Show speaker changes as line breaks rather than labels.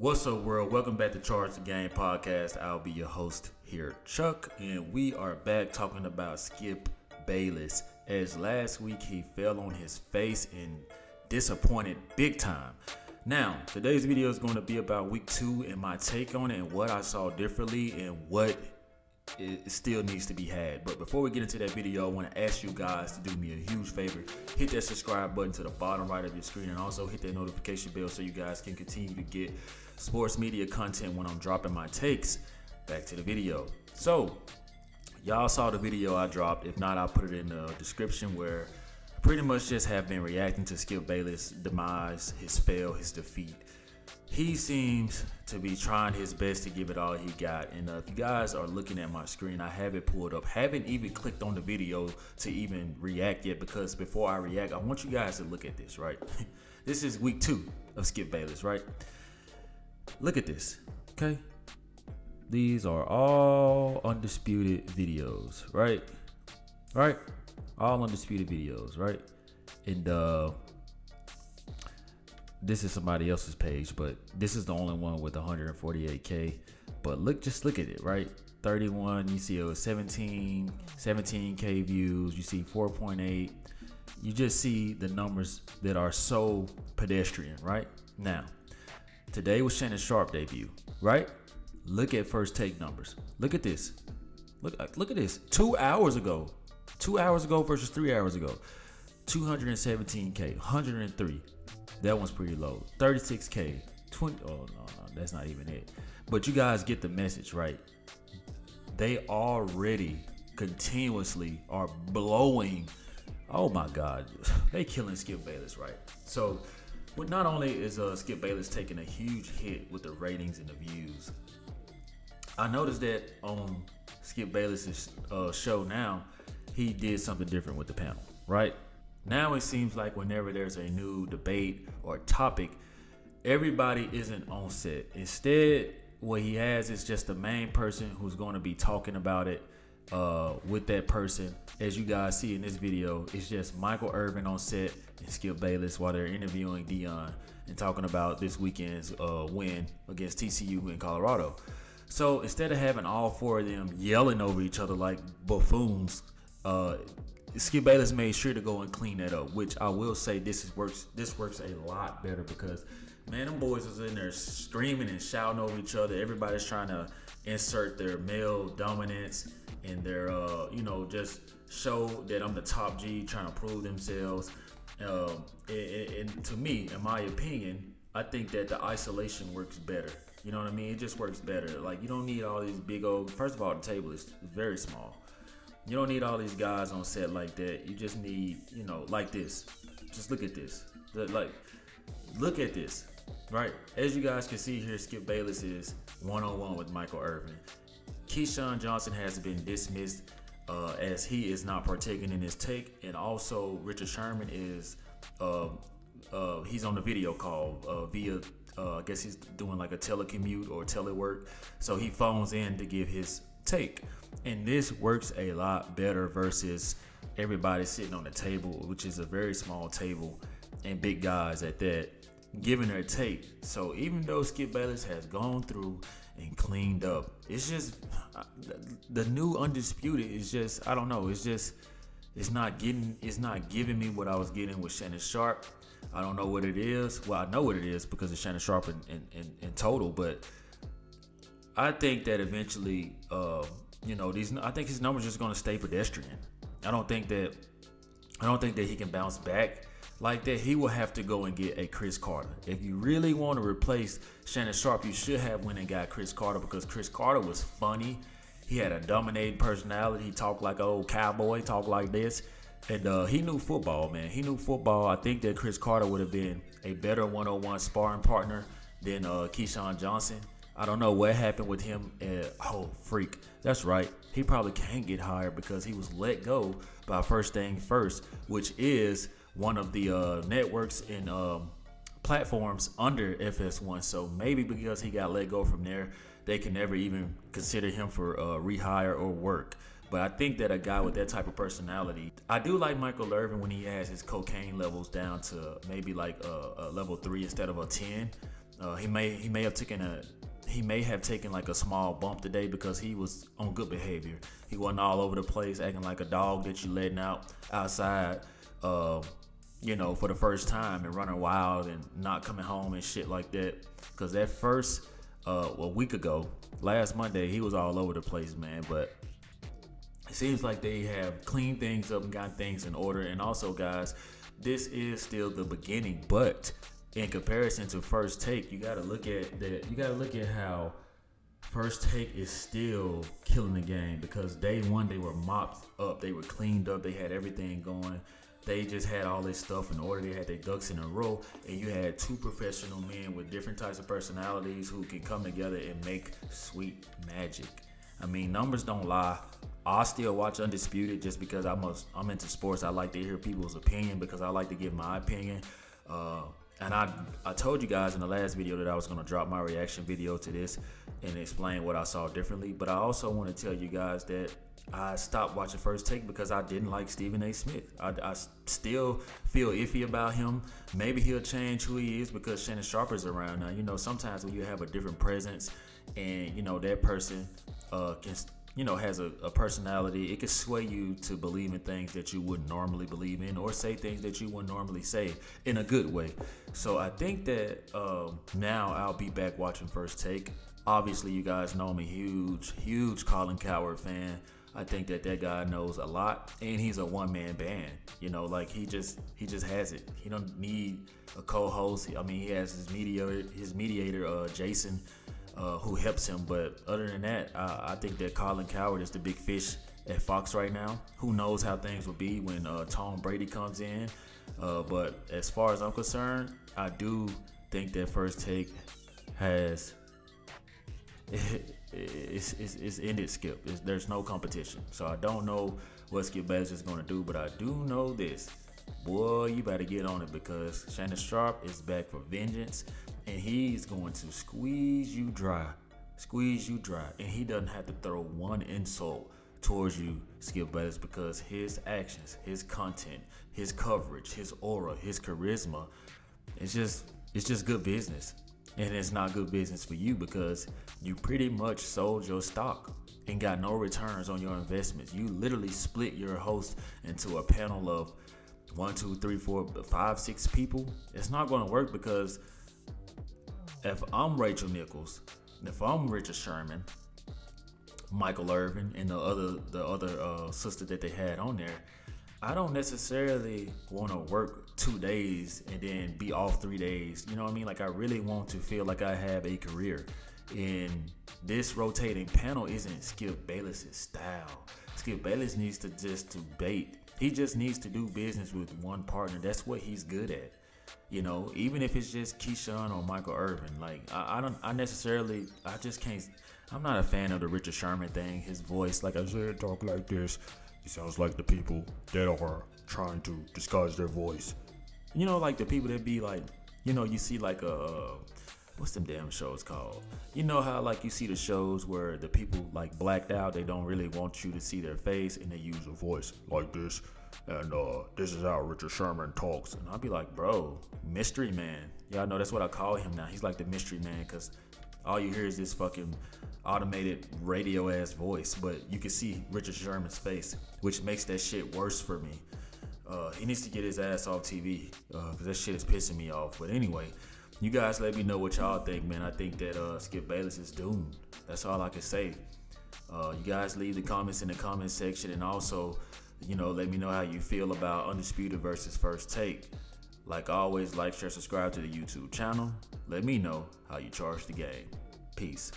What's up, world? Welcome back to Charge the Game podcast. I'll be your host here, Chuck, and we are back talking about Skip Bayless. As last week he fell on his face and disappointed big time. Now, today's video is going to be about week 2 and my take on it and what I saw differently and what it still needs to be had. But before we get into that video, I want to ask you guys to do me a huge favor. Hit that subscribe button to the bottom right of your screen and also hit that notification bell so you guys can continue to get sports media content when I'm dropping my takes. Back to the video. So y'all saw the video I dropped. If not, I'll put it in the description, where I pretty much just have been reacting to Skip Bayless' demise, his fail, his defeat. He seems to be trying his best to give it all he got. And if you guys are looking at my screen, I have it pulled up. Haven't even clicked on the video to even react yet, because before I react, I want you guys to look at this, right? This is week 2 of Skip Bayless, right? Look at this, okay? These are all undisputed videos, right? Right? All undisputed videos, right? And this is somebody else's page, but this is the only one with 148K. But just look at it, right? 31, you see it was 17K views. You see 4.8. You just see the numbers that are so pedestrian, right? Now, today was Shannon Sharp debut, right? Look at first take numbers. Look at this. Look at this. 2 hours ago. 2 hours ago versus 3 hours ago. 217K, 103. That one's pretty low. 36K, 20. Oh, no, that's not even it. But you guys get the message, right? They already continuously are blowing. Oh my God, they killing Skip Bayless, right? So, but not only is Skip Bayless taking a huge hit with the ratings and the views, I noticed that on Skip Bayless's show now, he did something different with the panel, right? Now it seems like whenever there's a new debate or topic, everybody isn't on set. Instead, what he has is just the main person who's going to be talking about it with that person. As you guys see in this video, it's just Michael Irvin on set and Skip Bayless while they're interviewing Dion and talking about this weekend's win against TCU in Colorado. So instead of having all four of them yelling over each other like buffoons, Skip Bayless made sure to go and clean that up, which I will say this works a lot better, because man, them boys was in there screaming and shouting over each other. Everybody's trying to insert their male dominance and their just show that I'm the top G, trying to prove themselves. And to me, in my opinion, I think that the isolation works better. You know what I mean? It just works better. Like, you don't need all these big old. First of all, the table is very small. You don't need all these guys on set like that. You just need, like this. Just look at this. Look at this, right? As you guys can see here, Skip Bayless is one-on-one with Michael Irvin. Keyshawn Johnson has been dismissed as he is not partaking in his take. And also Richard Sherman is, he's on the video call via, I guess he's doing like a telecommute or telework. So he phones in to give his take, and this works a lot better versus everybody sitting on the table, which is a very small table, and big guys at that, giving their take. So even though Skip Bayless has gone through and cleaned up, it's just the new Undisputed is just, I don't know, it's not giving me what I was getting with Shannon Sharp. I don't know what it is. Well, I know what it is because of Shannon Sharp in total, but I think that eventually, I think his numbers are just going to stay pedestrian. I don't think that he can bounce back like that. He will have to go and get a Chris Carter. If you really want to replace Shannon Sharp, you should have went and got Chris Carter, because Chris Carter was funny. He had a dominating personality. He talked like an old cowboy, talked like this. And he knew football, man. He knew football. I think that Chris Carter would have been a better one-on-one sparring partner than Keyshawn Johnson. I don't know what happened with him. Freak. That's right. He probably can't get hired because he was let go by First Thing First, which is one of the networks and platforms under FS1. So maybe because he got let go from there, they can never even consider him for rehire or work. But I think that a guy with that type of personality, I do like Michael Irvin when he has his cocaine levels down to maybe like a level 3 instead of a 10. He may have taken like a small bump today because he was on good behavior. He wasn't all over the place acting like a dog that you letting out outside, for the first time and running wild and not coming home and shit like that. Because that first, a week ago, last Monday, he was all over the place, man. But it seems like they have cleaned things up and got things in order. And also, guys, this is still the beginning, but in comparison to First Take, you gotta look at that. You gotta look at how First Take is still killing the game, because day one they were mopped up, they were cleaned up, they had everything going. They just had all this stuff in order. They had their ducks in a row, and you had two professional men with different types of personalities who can come together and make sweet magic. I mean, numbers don't lie. I still watch Undisputed just because I'm into sports. I like to hear people's opinion because I like to give my opinion. And I told you guys in the last video that I was going to drop my reaction video to this and explain what I saw differently. But I also want to tell you guys that I stopped watching First Take because I didn't like Stephen A. Smith. I still feel iffy about him. Maybe he'll change who he is because Shannon Sharpe is around now. Sometimes when you have a different presence and, that person has a personality, it can sway you to believe in things that you wouldn't normally believe in, or say things that you wouldn't normally say in a good way. So I think that now I'll be back watching First Take. Obviously, you guys know I'm a huge Colin Cowherd fan. I think that guy knows a lot, and he's a one-man band. He just has it. He don't need a co-host. I mean, he has his mediator, Jason, who helps him. But other than that, I think that Colin Cowherd is the big fish at Fox right now. Who knows how things will be when Tom Brady comes in. But as far as I'm concerned, I do think that First Take has it's ended Skip. There's no competition. So I don't know what Skip Bayless is going to do, but I do know this. Boy, you better get on it, because Shannon Sharpe is back for vengeance, and he's going to squeeze you dry. And he doesn't have to throw one insult towards you, Skip Bayless, because his actions, his content, his coverage, his aura, his charisma, it's just good business. And it's not good business for you because you pretty much sold your stock and got no returns on your investments. You literally split your host into a panel of 1, 2, 3, 4, 5, 6 people. It's not going to work, because if I'm Rachel Nichols, if I'm Richard Sherman, Michael Irvin, and the other sister that they had on there, I don't necessarily want to work 2 days and then be off 3 days. You know what I mean? Like, I really want to feel like I have a career. And this rotating panel isn't Skip Bayless' style. Skip Bayless needs to just bait. He just needs to do business with one partner. That's what he's good at. Even if it's just Keyshawn or Michael Irvin. Like, I just can't. I'm not a fan of the Richard Sherman thing. His voice, like I said, talk like this. He sounds like the people that are trying to disguise their voice. Like the people that be like, you see like what's them damn shows called? How like you see the shows where the people like blacked out, they don't really want you to see their face, and they use a voice like this. And this is how Richard Sherman talks. And I'll be like, bro, mystery man. Y'all know that's what I call him now. He's like the mystery man, because all you hear is this fucking automated radio ass voice, but you can see Richard Sherman's face, which makes that shit worse for me. He needs to get his ass off TV, because that shit is pissing me off. But anyway, you guys let me know what y'all think, man. I think that Skip Bayless is doomed. That's all I can say. You guys leave the comments in the comment section, and also, let me know how you feel about Undisputed versus First Take. Like always, like, share, subscribe to the YouTube channel. Let me know how you charge the game. Peace.